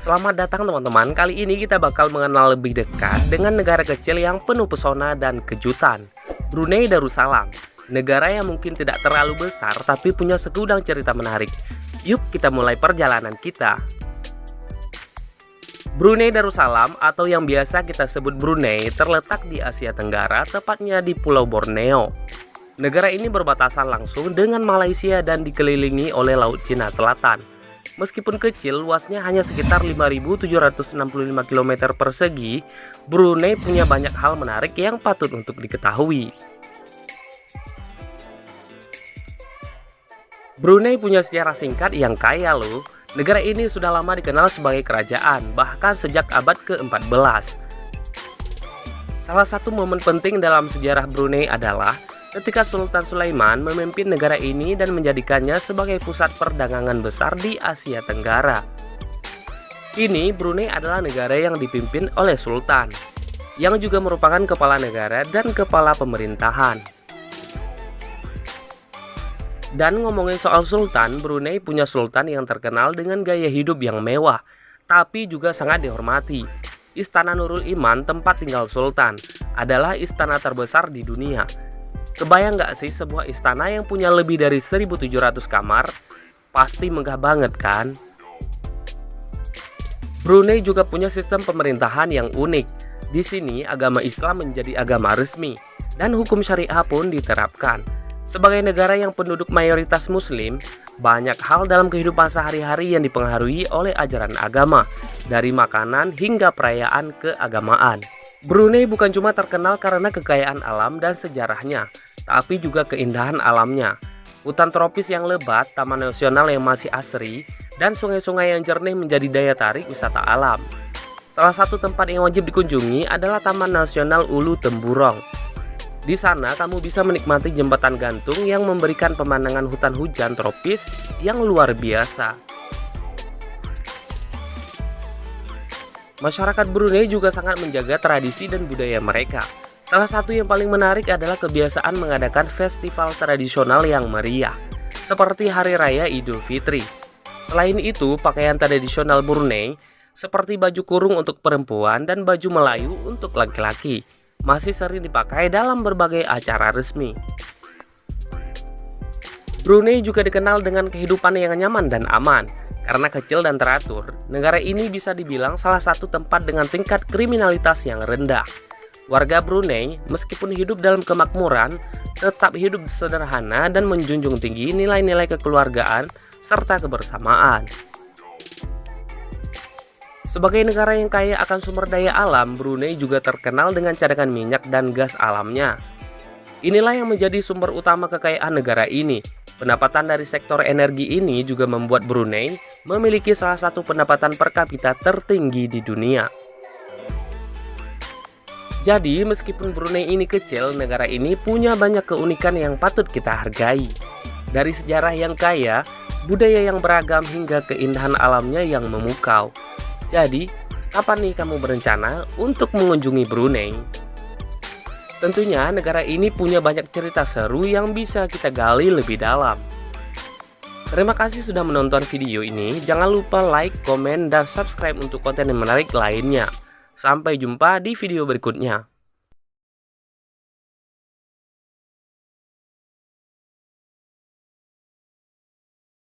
Selamat datang teman-teman, kali ini kita bakal mengenal lebih dekat dengan negara kecil yang penuh pesona dan kejutan, Brunei Darussalam. Negara yang mungkin tidak terlalu besar tapi punya segudang cerita menarik. Yuk kita mulai perjalanan kita. Brunei Darussalam atau yang biasa kita sebut Brunei terletak di Asia Tenggara, tepatnya di Pulau Borneo. Negara ini berbatasan langsung dengan Malaysia dan dikelilingi oleh Laut Cina Selatan. Meskipun kecil, luasnya hanya sekitar 5.765 km persegi, Brunei punya banyak hal menarik yang patut untuk diketahui. Brunei punya sejarah singkat yang kaya loh. Negara ini sudah lama dikenal sebagai kerajaan, bahkan sejak abad ke-14. Salah satu momen penting dalam sejarah Brunei adalah ketika Sultan Sulaiman memimpin negara ini dan menjadikannya sebagai pusat perdagangan besar di Asia Tenggara. Kini Brunei adalah negara yang dipimpin oleh Sultan, yang juga merupakan kepala negara dan kepala pemerintahan. Dan ngomongin soal Sultan, Brunei punya Sultan yang terkenal dengan gaya hidup yang mewah, tapi juga sangat dihormati. Istana Nurul Iman, tempat tinggal Sultan, adalah istana terbesar di dunia. Kebayang nggak sih sebuah istana yang punya lebih dari 1.700 kamar? Pasti megah banget kan? Brunei juga punya sistem pemerintahan yang unik. Di sini agama Islam menjadi agama resmi dan hukum syariah pun diterapkan. Sebagai negara yang penduduk mayoritas muslim, banyak hal dalam kehidupan sehari-hari yang dipengaruhi oleh ajaran agama, dari makanan hingga perayaan keagamaan. Brunei bukan cuma terkenal karena kekayaan alam dan sejarahnya, tapi juga keindahan alamnya. Hutan tropis yang lebat, taman nasional yang masih asri, dan sungai-sungai yang jernih menjadi daya tarik wisata alam. Salah satu tempat yang wajib dikunjungi adalah Taman Nasional Ulu Temburong. Di sana kamu bisa menikmati jembatan gantung yang memberikan pemandangan hutan hujan tropis yang luar biasa. Masyarakat Brunei juga sangat menjaga tradisi dan budaya mereka. Salah satu yang paling menarik adalah kebiasaan mengadakan festival tradisional yang meriah, seperti Hari Raya Idul Fitri. Selain itu, pakaian tradisional Brunei, seperti baju kurung untuk perempuan dan baju Melayu untuk laki-laki, masih sering dipakai dalam berbagai acara resmi. Brunei juga dikenal dengan kehidupan yang nyaman dan aman. Karena kecil dan teratur, negara ini bisa dibilang salah satu tempat dengan tingkat kriminalitas yang rendah. Warga Brunei, meskipun hidup dalam kemakmuran, tetap hidup sederhana dan menjunjung tinggi nilai-nilai kekeluargaan serta kebersamaan. Sebagai negara yang kaya akan sumber daya alam, Brunei juga terkenal dengan cadangan minyak dan gas alamnya. Inilah yang menjadi sumber utama kekayaan negara ini. Pendapatan dari sektor energi ini juga membuat Brunei memiliki salah satu pendapatan per kapita tertinggi di dunia. Jadi, meskipun Brunei ini kecil, negara ini punya banyak keunikan yang patut kita hargai. Dari sejarah yang kaya, budaya yang beragam hingga keindahan alamnya yang memukau. Jadi, kapan nih kamu berencana untuk mengunjungi Brunei? Tentunya negara ini punya banyak cerita seru yang bisa kita gali lebih dalam. Terima kasih sudah menonton video ini. Jangan lupa like, komen, dan subscribe untuk konten yang menarik lainnya. Sampai jumpa di video berikutnya.